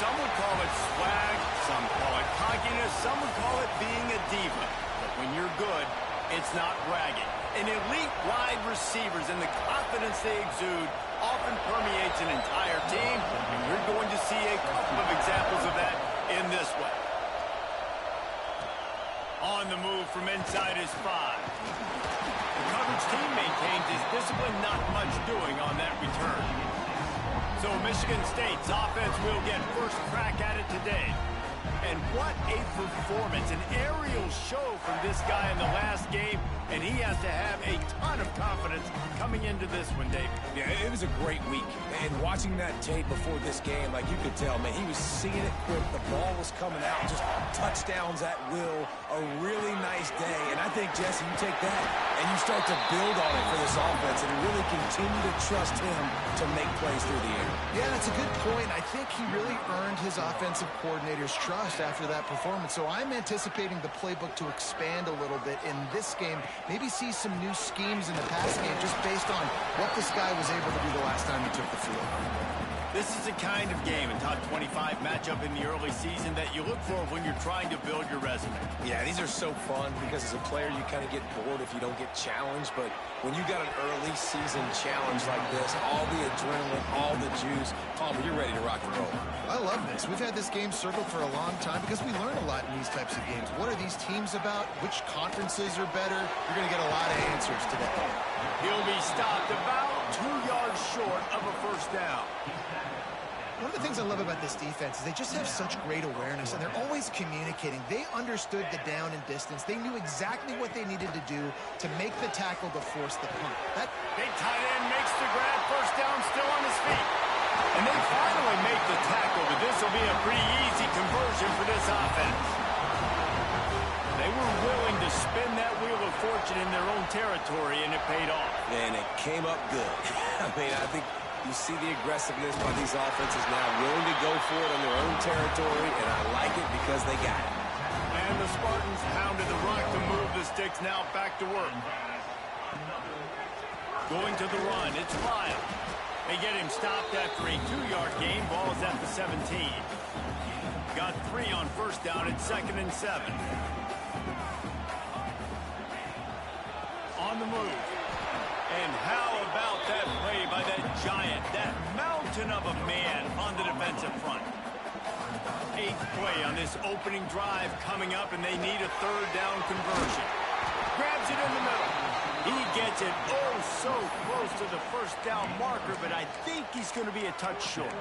Some would call it swag, some call it cockiness, some would call it being a diva. But when you're good, it's not bragging. And elite wide receivers and the confidence they exude often permeates an entire team, and you're going to see a couple of examples of that in this one. On the move from inside his 5. The coverage team maintains his discipline, not much doing on that return. So Michigan State's offense will get first crack at it today. And what a performance, an aerial show from this guy in the last game, and he has to have a ton of confidence coming into this one, Dave. Yeah, it was a great week. And watching that tape before this game, like you could tell, man, he was seeing it quick. The ball was coming out, just touchdowns at will. A really nice day. And I think, Jesse, you take that and you start to build on it for this offense and really continue to trust him to make plays through the air. Yeah, that's a good point. I think he really earned his offensive coordinator's trust after that performance. So I'm anticipating the playbook to expand a little bit in this game. Maybe see some new schemes in the pass game just based on what this guy was able to do the last time he took the field. This is the kind of game, a top 25 matchup in the early season, that you look for when you're trying to build your resume. Yeah, these are so fun because as a player you kind of get bored if you don't get challenged, but when you got an early season challenge like this, all the adrenaline, all the juice, Palmer, you're ready to rock and roll. I love this. We've had this game circled for a long time because we learn a lot in these types of games. What are these teams about? Which conferences are better? You're going to get a lot of answers today. He'll be stopped about 2 yards short of a first down. One of the things I love about this defense is they just have such great awareness, and they're always communicating. They understood the down and distance. They knew exactly what they needed to do to make the tackle to force the punt. That big tight end makes the grab, first down, still on his feet. And they finally make the tackle, but this will be a pretty easy conversion for this offense. They were willing to spin that wheel of fortune in their own territory, and it paid off. And it came up good. I mean, I think you see the aggressiveness by these offenses now, willing to go for it on their own territory, and I like it because they got it. And the Spartans pounded the rock to move the sticks, now back to work. Going to the run, it's Lyle. They get him stopped after a 2-yard gain. Ball is at the 17. Got 3 on first down at 2nd and 7. On the move. And how about that play by that giant, that mountain of a man on the defensive front? 8th play on this opening drive coming up, and they need a 3rd down conversion. Grabs it in the middle. He gets it oh so close to the first down marker, but I think he's going to be a touch short.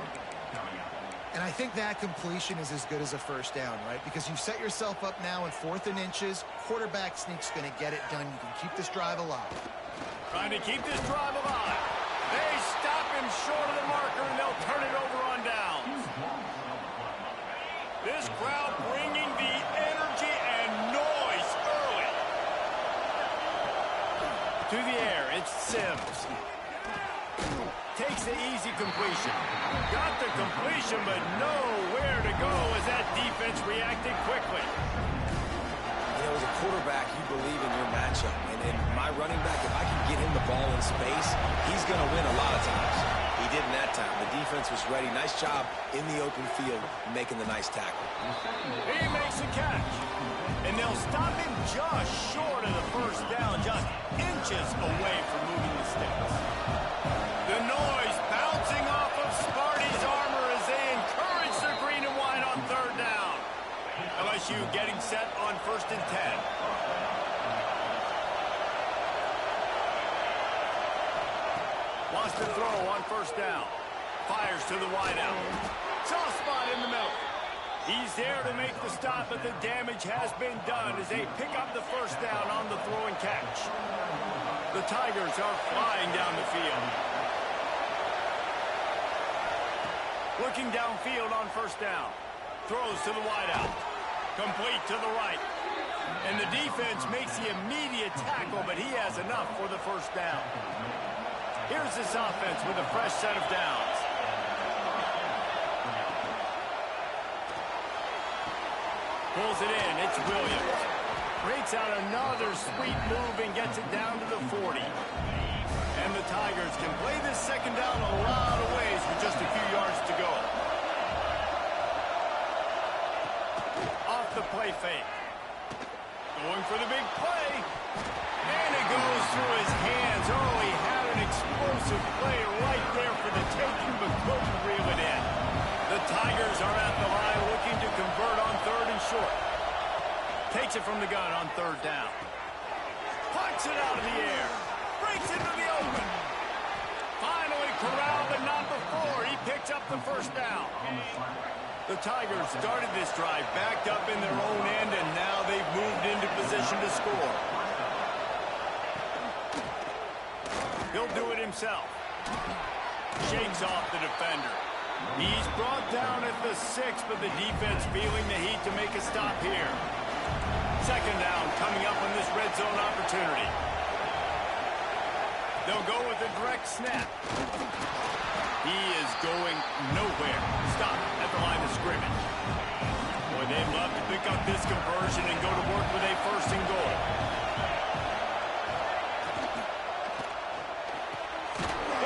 And I think that completion is as good as a first down, right? Because you've set yourself up now in 4th and inches. Quarterback sneak's going to get it done. You can keep this drive alive. Trying to keep this drive alive. They stop him short of the marker, and they'll turn it over on downs. This crowd bringing the energy and noise early. To the air, it's Sims. Takes the easy completion. Got the completion, but nowhere to go as that defense reacted quickly. You know, as a quarterback, you believe in your matchup. And in my running back, if I can get him the ball in space, he's going to win a lot of times. He did in that time. The defense was ready. Nice job in the open field making the nice tackle. He makes a catch. And they'll stop him just short of the first down, just inches away from moving the sticks. The noise bouncing off of Sparty's armor as they encourage the green and white on 3rd down. LSU getting set on 1st and 10. Wants to throw on 1st down. Fires to the wideout. Soft spot in the middle. He's there to make the stop, but the damage has been done as they pick up the first down on the throw and catch. The Tigers are flying down the field. Looking downfield on 1st down. Throws to the wideout. Complete to the right. And the defense makes the immediate tackle, but he has enough for the first down. Here's this offense with a fresh set of downs. Pulls it in. It's Williams. Breaks out another sweet move and gets it down to the 40. And the Tigers can play this 2nd down a lot of ways with just a few yards to go. fake. Going for the big play. And it goes through his hands. Oh, he had an explosive play right there for the taking, but couldn't reel it in. The Tigers are at the line looking to convert on 3rd and short. Takes it from the gun on 3rd down. Punts it out of the air. Breaks into the open. Finally corralled, but not before. He picks up the 1st down. The Tigers started this drive backed up in their own end, and now they've moved into position to score. He'll do it himself. Shakes off the defender. He's brought down at the 6, but the defense feeling the heat to make a stop here. 2nd down coming up on this red zone opportunity. They'll go with a direct snap. He is going nowhere. Stop at the line of scrimmage. Boy, they'd love to pick up this conversion and go to work with a 1st and goal.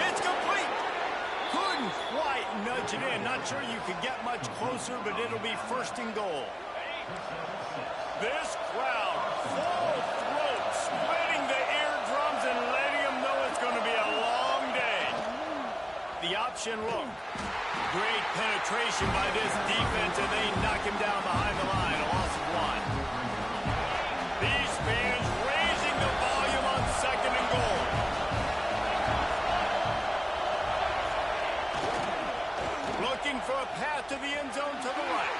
It's complete. Couldn't quite nudge it in. Not sure you could get much closer, but it'll be 1st and goal. This crowd, full throat, splitting the eardrums and letting them know it's going to be a long day. The option look. Great penetration by this defense, and they knock him down behind the line. A loss of 1. These fans raising the volume on 2nd and goal. Looking for a path to the end zone to the right.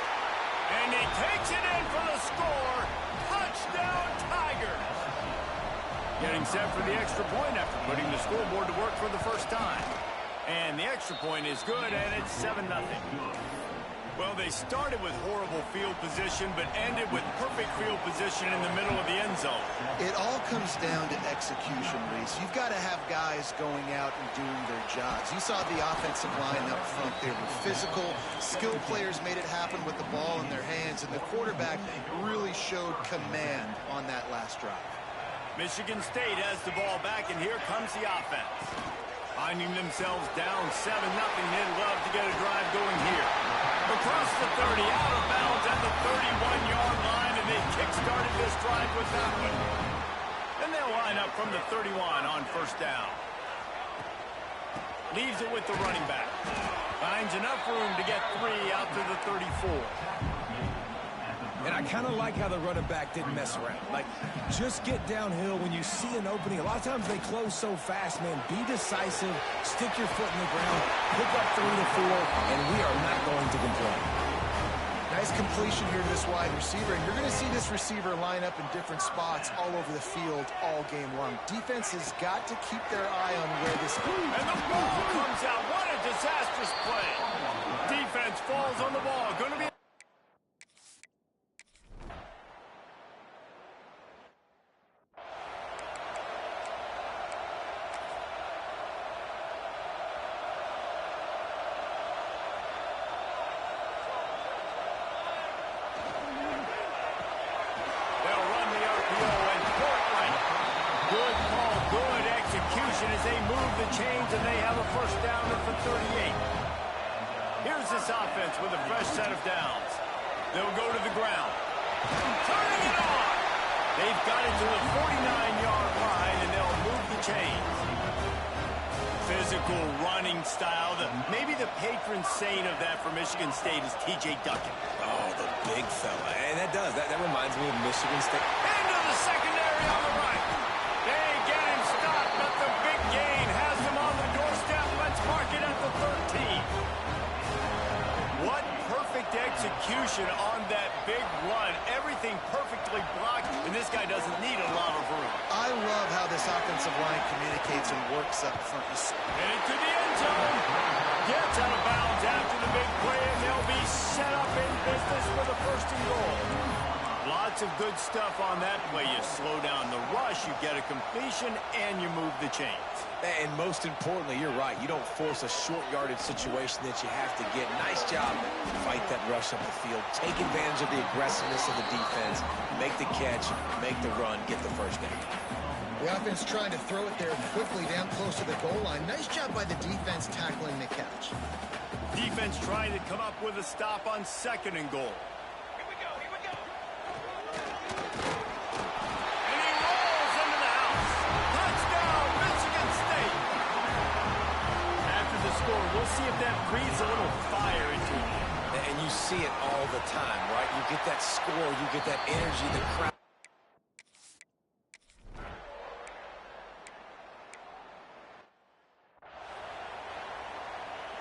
And he takes it in for the score. Touchdown, Tigers. Getting set for the extra point after putting the scoreboard to work for the 1st time. And the extra point is good, and it's 7-0. Well, they started with horrible field position, but ended with perfect field position in the middle of the end zone. It all comes down to execution, Reese. You've got to have guys going out and doing their jobs. You saw the offensive line up front. They were physical. Skilled players made it happen with the ball in their hands, and the quarterback really showed command on that last drive. Michigan State has the ball back, and here comes the offense. Finding themselves down 7-0, they'd love to get a drive going here. Across the 30, out of bounds at the 31-yard line, and they kick-started this drive with that one. Then they'll line up from the 31 on 1st down. Leaves it with the running back. Finds enough room to get 3 out to the 34. And I kind of like how the running back didn't mess around. Like, just get downhill when you see an opening. A lot of times they close so fast, man. Be decisive, stick your foot in the ground, pick up 3 to 4, and we are not going to complain. Nice completion here to this wide receiver, and you're going to see this receiver line up in different spots all over the field all game long. Defense has got to keep their eye on where this goes. And the ball comes out. What a disastrous play. Defense falls on the ball. Going to be... as they move the chains, and they have a 1st down at the 38. Here's this offense with a fresh set of downs. They'll go to the ground. Turning it on. They've got it to the 49-yard line, and they'll move the chains. Physical running style. Maybe the patron saint of that for Michigan State is T.J. Duckett. Oh, the big fella. And that does. That reminds me of Michigan State. Into the secondary on the right. They get him stopped, but the big gain has him on the doorstep. Let's mark it at the 13. What perfect execution on that big run. Everything perfectly blocked, and this guy doesn't need a lot of room. I love how this offensive line communicates and works up front. And into the end zone. Gets out of bounds after the big play, and they'll be set up in business for the 1st and goal. Lots of good stuff on that play. You slow down the rush, you get a completion, and you move the chains. And most importantly, you're right. You don't force a short yardage situation that you have to get. Nice job. Fight that rush up the field. Take advantage of the aggressiveness of the defense. Make the catch, make the run, get the 1st down. The offense trying to throw it there quickly down close to the goal line. Nice job by the defense tackling the catch. Defense trying to come up with a stop on 2nd and goal. We'll see if that breathes a little fire into him. And you see it all the time, right? You get that score, you get that energy, the crowd.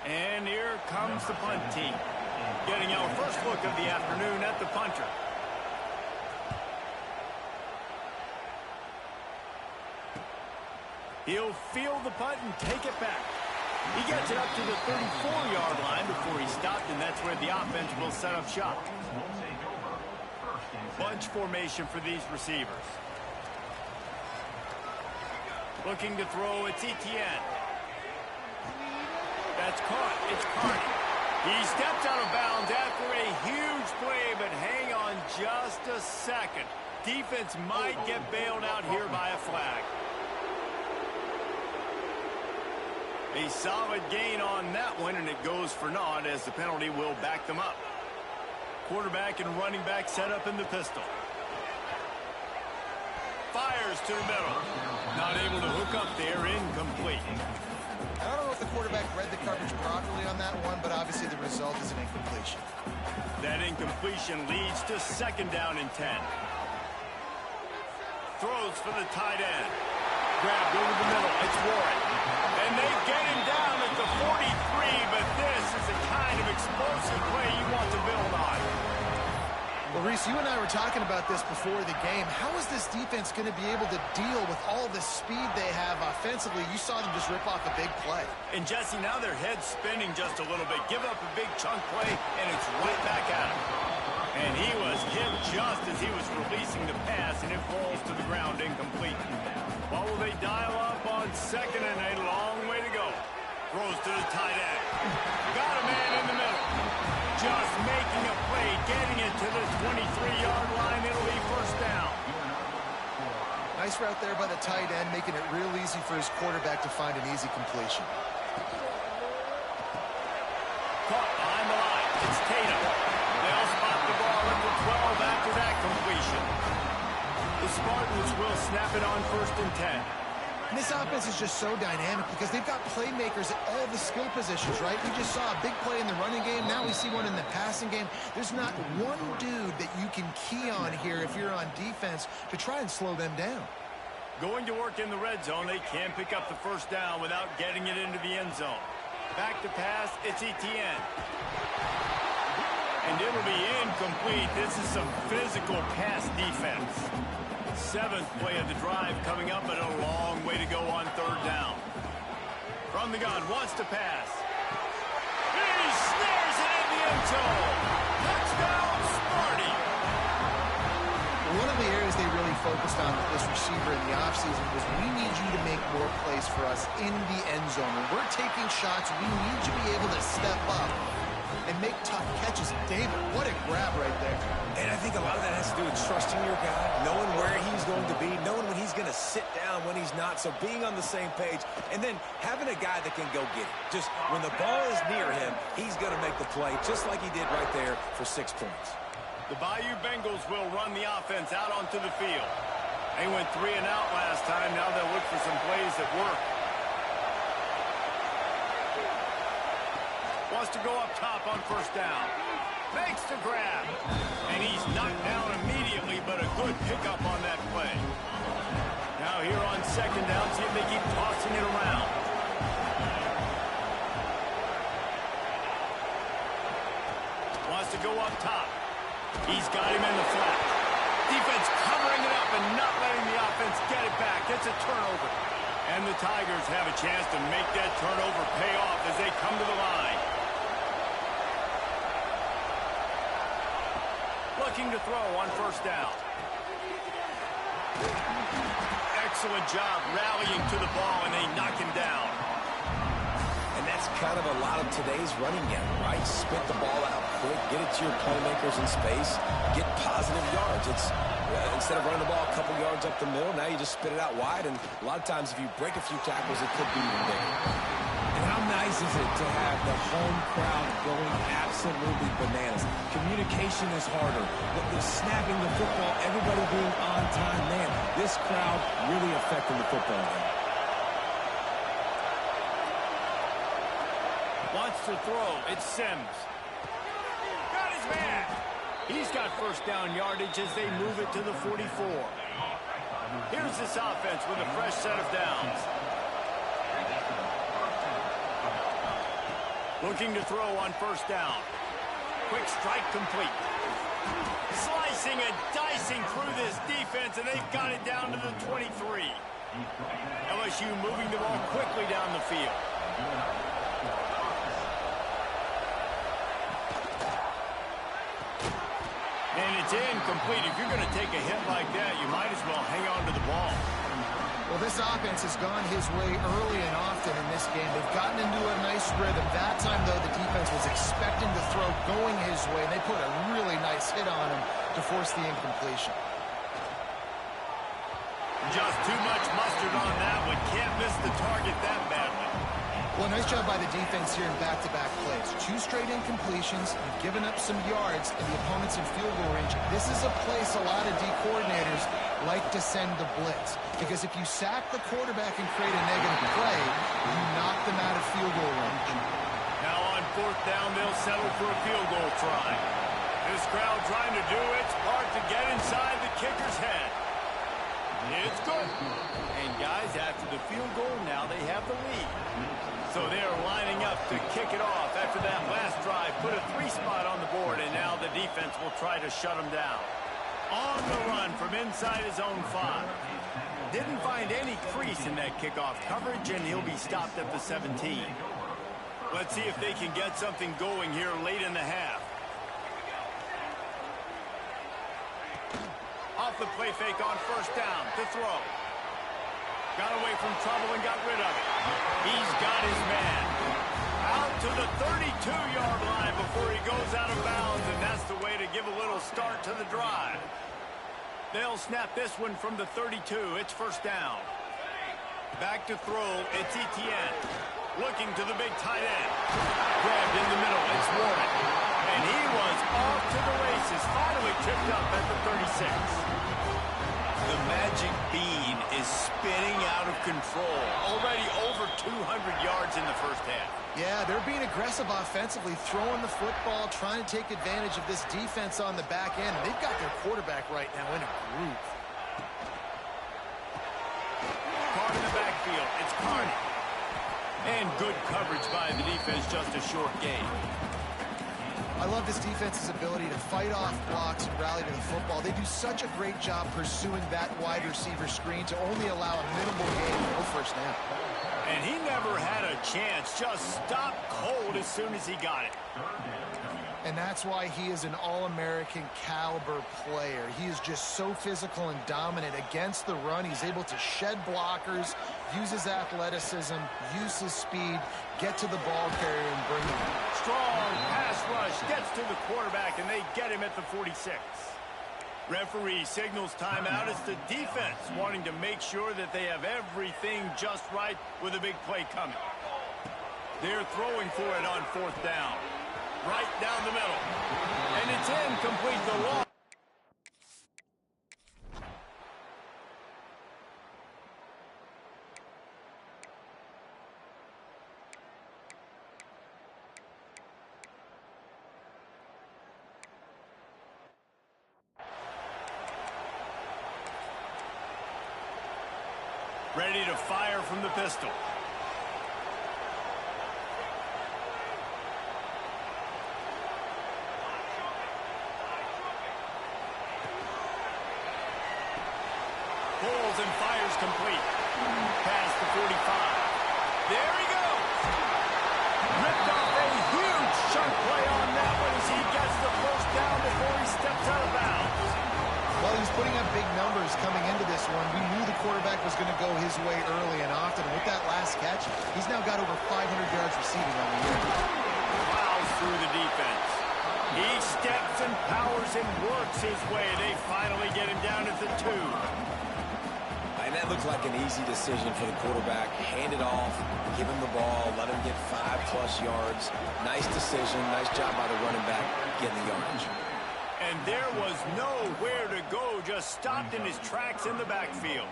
And here comes the punt team. Getting our first look of the afternoon at the punter. He'll field the punt and take it back. He gets it up to the 34-yard line before he stopped, and that's where the offense will set up shop. Bunch formation for these receivers. Looking to throw, it's Etienne. That's caught. It's Carney. He steps out of bounds after a huge play, but hang on just a second. Defense might get bailed out here by a flag. A solid gain on that one, and it goes for naught as the penalty will back them up. Quarterback and running back set up in the pistol. Fires to the middle. Not able to hook up there, incomplete. I don't know if the quarterback read the coverage properly on that one, but obviously the result is an incompletion. That incompletion leads to second down and 10. Throws for the tight end. Grabbed over the middle. It's Warren. And they get him down at the 43, but this is the kind of explosive play you want to build on. Well, Reese, you and I were talking about this before the game. How is this defense going to be able to deal with all the speed they have offensively? You saw them just rip off a big play. And, Jesse, now their head's spinning just a little bit. Give up a big chunk play, and it's right back at him. And he was hit just as he was releasing the pass, and it falls to the ground incomplete. What will they dial up on second and a long way to go? Throws to the tight end. Got a man in the middle. Just making a play, getting it to the 23-yard line. It'll be first down. Nice route there by the tight end, making it real easy for his quarterback to find an easy completion. Caught behind the line. It's Tatum. They'll spot the ball at the 12 after that completion. The Spartans will snap it on first and 10. And this offense is just so dynamic because they've got playmakers at all the skill positions, right? We just saw a big play in the running game. Now we see one in the passing game. There's not one dude that you can key on here if you're on defense to try and slow them down. Going to work in the red zone. They can't pick up the first down without getting it into the end zone. Back to pass. It's Etienne. And it'll be incomplete. This is some physical pass defense. Seventh play of the drive coming up, but a long way to go on third down. From the gun, wants to pass. He snares it in the end zone. Touchdown, Sparty. One of the areas they really focused on with this receiver in the offseason was we need you to make more plays for us in the end zone. When we're taking shots, we need you to be able to step up and make tough catches. David, what a grab right there. And I think a lot of that has to do with trusting your guy, knowing where he's going to be, knowing when he's going to sit down, when he's not. So being on the same page, and then having a guy that can go get it. Just when the ball is near him, he's going to make the play, just like he did right there for 6 points. The Bayou Bengals will run the offense out onto the field. They went 3 and out last time. Now they'll look for some plays that work. Wants to go up top on first down. Makes the grab. And he's knocked down immediately, but a good pickup on that play. Now here on second down, see if they keep tossing it around. Wants to go up top. He's got him in the flat. Defense covering it up and not letting the offense get it back. It's a turnover. And the Tigers have a chance to make that turnover pay off as they come to the line. Looking to throw on first down. Excellent job rallying to the ball, and they knock him down. And that's kind of a lot of today's running game, right? Spit the ball out quick, get it to your playmakers in space, get positive yards. It's instead of running the ball a couple yards up the middle, now you just spit it out wide, and a lot of times if you break a few tackles, it could be even bigger. And how nice is it to have the home crowd going absolutely bananas? Communication is harder. The snapping the football, everybody being on time. Man, this crowd really affecting the football game. to throw. It's Sims. Got his man. He's got first down yardage as they move it to the 44. Here's this offense with a fresh set of downs. Looking to throw on first down. Quick strike complete. Slicing and dicing through this defense, and they've got it down to the 23. LSU moving the ball quickly down the field. And it's incomplete. If you're going to take a hit like that, you might as well hang on to the ball. Well, this offense has gone his way early and often in this game. They've gotten into a nice rhythm. That time, though, the defense was expecting to throw going his way, and they put a really nice hit on him to force the incompletion. Just too much mustard on that one. Can't miss the target that badly. Well, nice job by the defense here in back-to-back plays. 2 straight incompletions. You've given up some yards, and the opponent's in field goal range. This is a place a lot of D coordinators like to send the blitz. Because if you sack the quarterback and create a negative play, you knock them out of field goal range. Now on fourth down, they'll settle for a field goal try. This crowd trying to do its part to get inside the kicker's head. It's good. And guys, after the field goal, now they have the lead. So they're lining up to kick it off after that last drive. Put a 3 spot on the board, and now the defense will try to shut them down. On the run from inside his own 5. Didn't find any crease in that kickoff coverage, and he'll be stopped at the 17. Let's see if they can get something going here late in the half. Off the play fake on first down to throw. Got away from trouble and got rid of it. He's got his man. Out to the 32-yard line before he goes out of bounds, and that's the way to give a little start to the drive. They'll snap this one from the 32. It's first down. Back to throw. It's Etienne. Looking to the big tight end. Grabbed in the middle. It's Warren. And he was off to the races. Finally tripped up at the 36. The magic bean is spinning out of control. Already over 200 yards in the first half. Yeah, they're being aggressive offensively, throwing the football, trying to take advantage of this defense on the back end. They've got their quarterback right now in a groove. Caught in the backfield. It's Carney. And good coverage by the defense, just a short gain. I love this defense's ability to fight off blocks and rally to the football. They do such a great job pursuing that wide receiver screen to only allow a minimal gain, no first down. And he never had a chance, just stopped cold as soon as he got it. And that's why he is an All-American caliber player. He is just so physical and dominant against the run. He's able to shed blockers, use his athleticism, use his speed, get to the ball carrier and bring him in. Strong pass rush, gets to the quarterback, and they get him at the 46. Referee signals timeout. It's the defense wanting to make sure that they have everything just right with a big play coming. They're throwing for it on fourth down. Right down the middle. And it's incomplete. The long. Ready to fire from the pistol. Pulls and fires complete. Past the 45. There he goes. Ripped off a huge chunk play on that one as he gets the first down before he steps out of bounds. Well, he's putting up big numbers coming into this one. We knew the quarterback was going to go his way early and often. And with that last catch, he's now got over 500 yards receiving on the year. Plows through the defense. He steps and powers and works his way. They finally get him down at the 2. And that looked like an easy decision for the quarterback. Hand it off, give him the ball, let him get 5+ yards. Nice decision. Nice job by the running back getting the yardage. And there was nowhere to go, just stopped in his tracks in the backfield.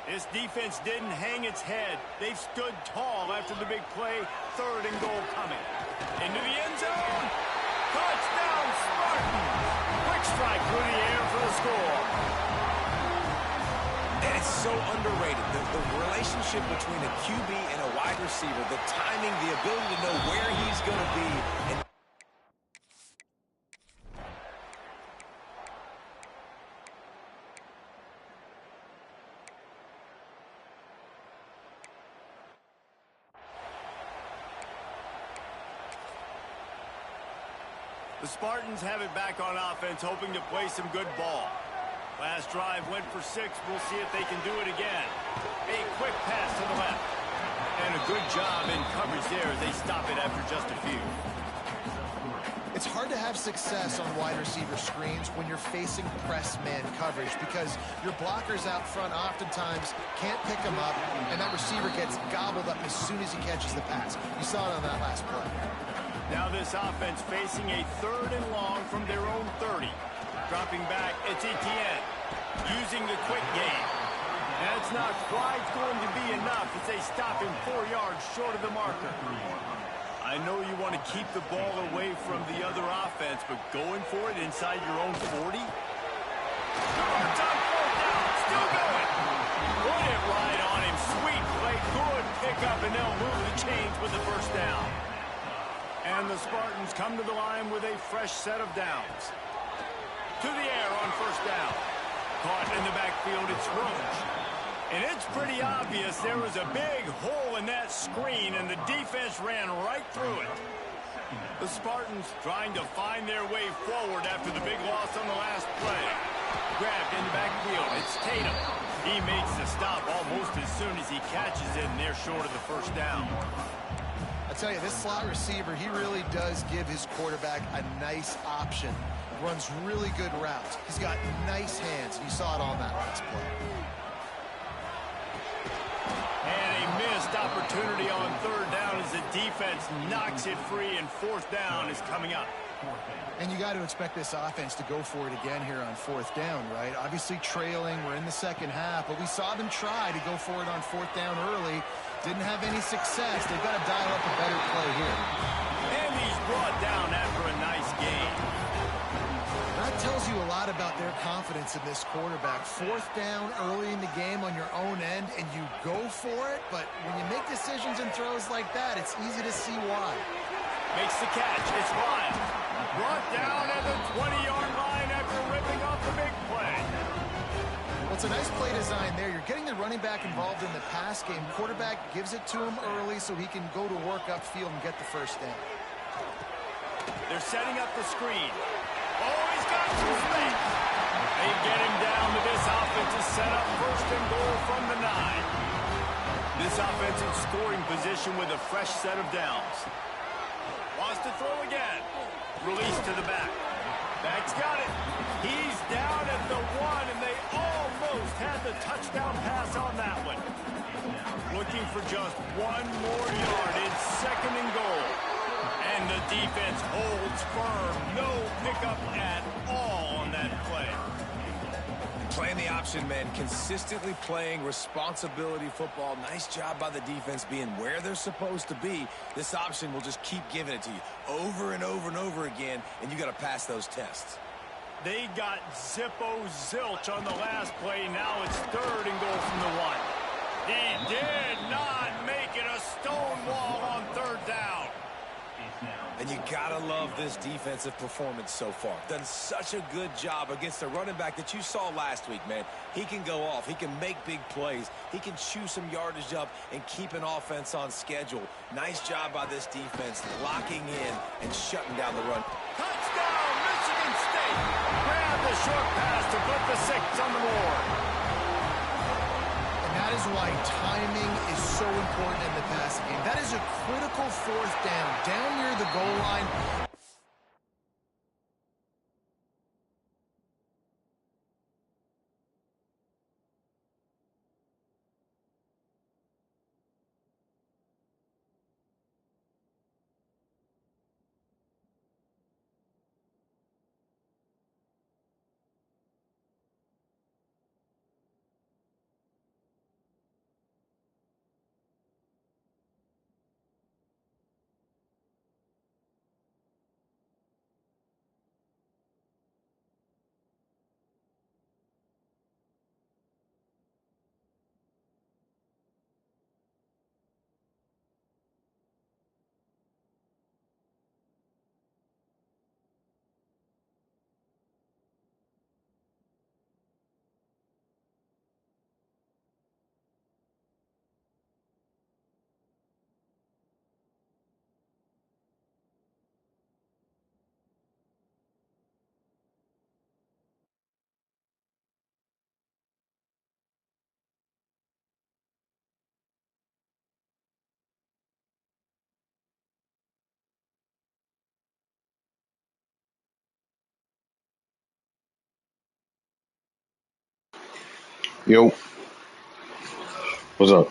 This defense didn't hang its head. They've stood tall after the big play. 3rd and goal coming. Into the end zone. Touchdown, Spartans. Quick strike through the air for the score. And it's so underrated. The relationship between a QB and a wide receiver, the timing, the ability to know where he's going to be. And the Spartans have it back on offense, hoping to play some good ball. Last drive went for 6. We'll see if they can do it again. A quick pass to the left. And a good job in coverage there as they stop it after just a few. It's hard to have success on wide receiver screens when you're facing press man coverage because your blockers out front oftentimes can't pick them up, and that receiver gets gobbled up as soon as he catches the pass. You saw it on that last play. Now this offense facing a 3rd and long from their own 30. Dropping back, it's Etienne. Using the quick game. That's not quite going to be enough as they stop him 4 yards short of the marker. I know you want to keep the ball away from the other offense, but going for it inside your own 40? Yards on 4th down, still going. Put it right on him. Sweet play, good pickup, and they'll move the chains with the 1st down. And the Spartans come to the line with a fresh set of downs. To the air on 1st down. Caught in the backfield, it's Roach. And it's pretty obvious there was a big hole in that screen, and the defense ran right through it. The Spartans trying to find their way forward after the big loss on the last play. Grabbed in the backfield, it's Tatum. He makes the stop almost as soon as he catches it, and they're short of the 1st down. I tell you, this slot receiver, he really does give his quarterback a nice option. Runs really good routes. He's got nice hands. You saw it on that last play. And a missed opportunity on 3rd down as the defense knocks it free, and 4th down is coming up. And you got to expect this offense to go for it again here on 4th down, right? Obviously trailing. We're in the 2nd half, but we saw them try to go for it on 4th down early. Didn't have any success. They've got to dial up a better play here. And he's brought down after a nice game. That tells you a lot about their confidence in this quarterback. 4th down early in the game on your own end, and you go for it, but when you make decisions and throws like that, it's easy to see why. Makes the catch. It's Lyle. Brought down at the 20-yard line after ripping off the big play. Well, it's a nice play design there. You're getting the running back involved in the pass game. Quarterback gives it to him early so he can go to work upfield and get the 1st down. They're setting up the screen. Oh, he's got some space. They get him down to this offensive setup. 1st and goal from the 9. This offensive scoring position with a fresh set of downs. Wants to throw again. Release to the back. Back's got it. He's down at the 1, and they almost had the touchdown pass on that one. Looking for just 1 more yard. It's 2nd and goal. And the defense holds firm. No pickup at all on that play. playing the option man, consistently playing responsibility football. Nice job by the defense being where they're supposed to be. This option will just keep giving it to you over and over and over again, and you got to pass those tests. They got zilch on the last play. Now it's 3rd and goal from the 1. He did not make it a stone wall on 3rd down. And you gotta love this defensive performance so far. Done such a good job against the running back that you saw last week, man. He can go off. He can make big plays. He can chew some yardage up and keep an offense on schedule. Nice job by this defense locking in and shutting down the run. Touchdown, Michigan State. Grab the short pass to put the 6 on the board. And that is why timing is so important in the passing game. That is a critical 4th down near the goal line. Yo, what's up?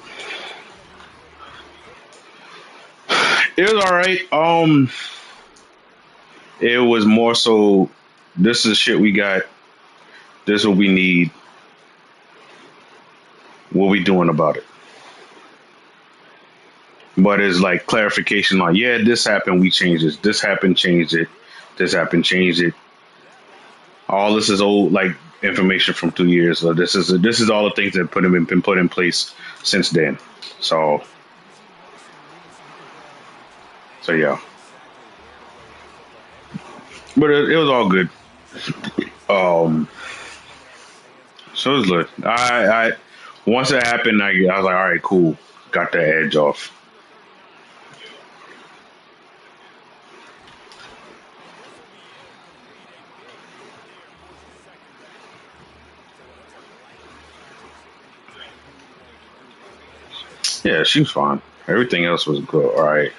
It was all right. It was more so. This is shit we got. This is what we need. What we doing about it? But it's like clarification. Like, yeah, this happened. We changed this. This happened. Changed it. This happened. Changed it. All this is old, like information from 2 years. So this is all the things that been put in place since then. So yeah. But it was all good. Um, so it was good. I once it happened, I was like, all right, cool. Got that edge off. Yeah, she was fine. Everything else was good. All right.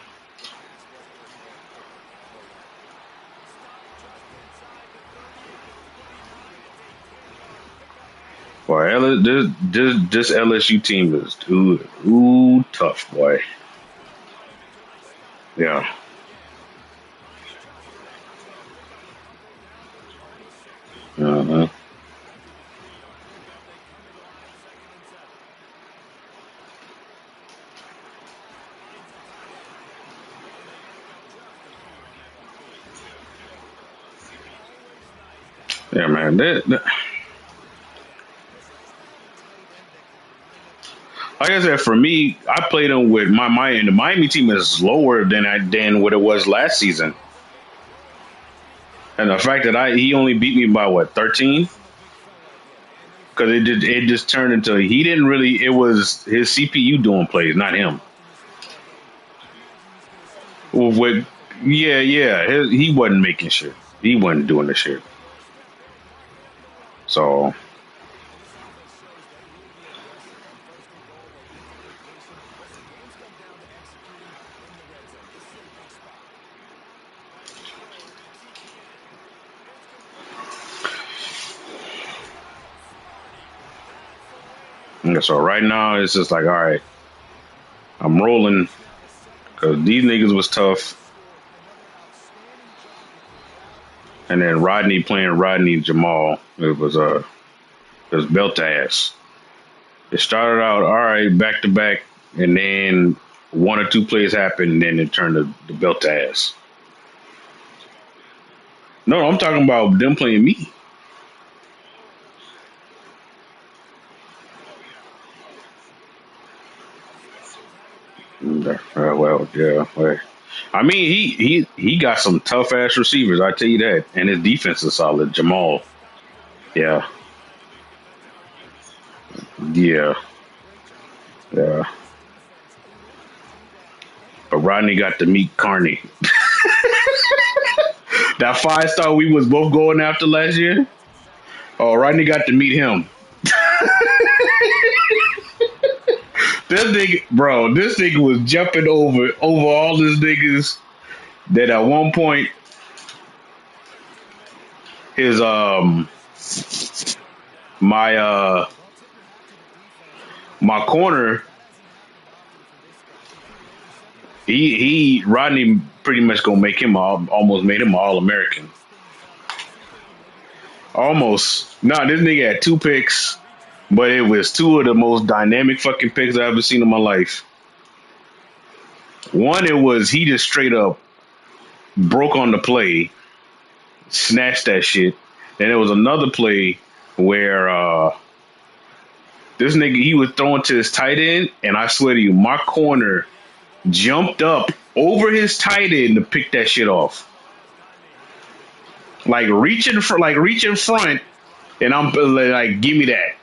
Boy, this LSU team is ooh tough, boy. Yeah. Uh-huh. Yeah, man. Like I said, for me, I played them with my mind. The Miami team is lower than what it was last season, and the fact that he only beat me by what 13, because it just turned into he didn't really. It was his CPU doing plays, not him. With yeah, he wasn't making shit. He wasn't doing the shit. So yeah, so right now it's just like all right, I'm rolling because these niggas was tough, and then Rodney playing Rodney Jamal. It was belt ass. It started out all right, back to back, and then one or two plays happened, and then it turned the belt ass. No, I'm talking about them playing me. Well, yeah. Well, I mean, he got some tough ass receivers. I tell you that, and his defense is solid. Jamal, yeah, yeah, yeah. But Rodney got to meet Carney. That 5-star we was both going after last year. Oh, Rodney got to meet him. This nigga, bro, this nigga was jumping over all these niggas. That at one point his my my corner he Rodney pretty much gonna make him almost made him an All-American. Almost. Nah, this nigga had 2 picks, but it was two of the most dynamic fucking picks I've ever seen in my life. One, it was he just straight up broke on the play, snatched that shit. Then there was another play where this nigga he was throwing to his tight end, and I swear to you, my corner jumped up over his tight end to pick that shit off. Like reach in front, and I'm like, give me that.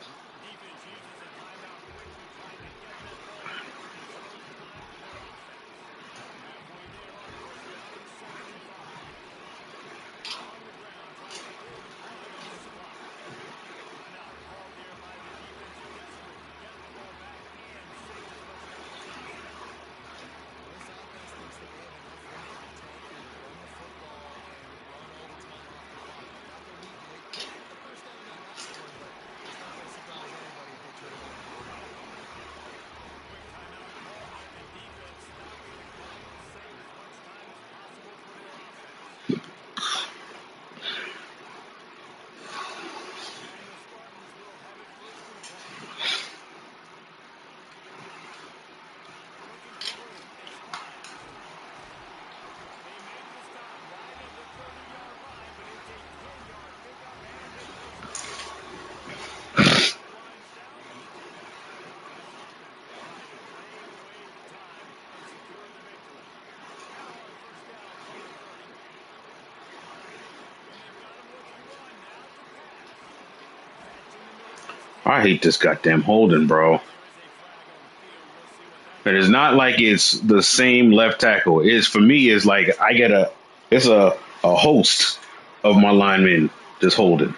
I hate this goddamn holding, bro. And it's not like it's the same left tackle. It's for me. It's like it's a host of my linemen just holding.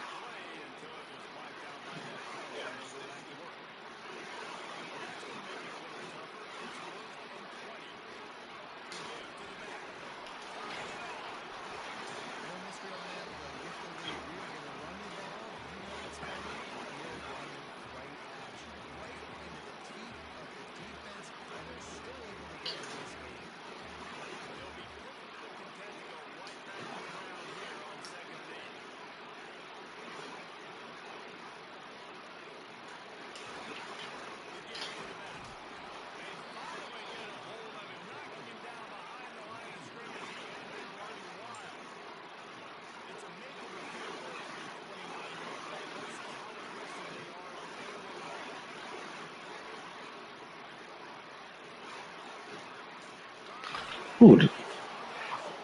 Ooh.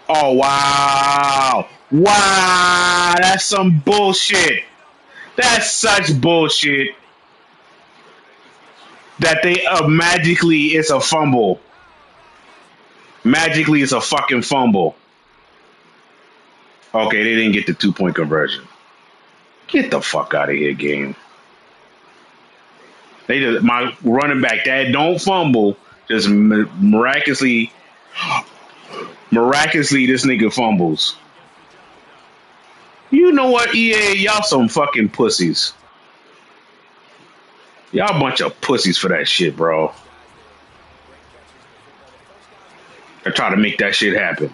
Oh, wow. Wow. That's some bullshit. That's such bullshit that they magically it's a fumble. Magically, it's a fucking fumble. Okay, they didn't get the 2-point conversion. Get the fuck out of here, game. They just my running back that don't fumble just miraculously this nigga fumbles. You know what, EA? Y'all some fucking pussies. Y'all a bunch of pussies for that shit, bro. I try to make that shit happen.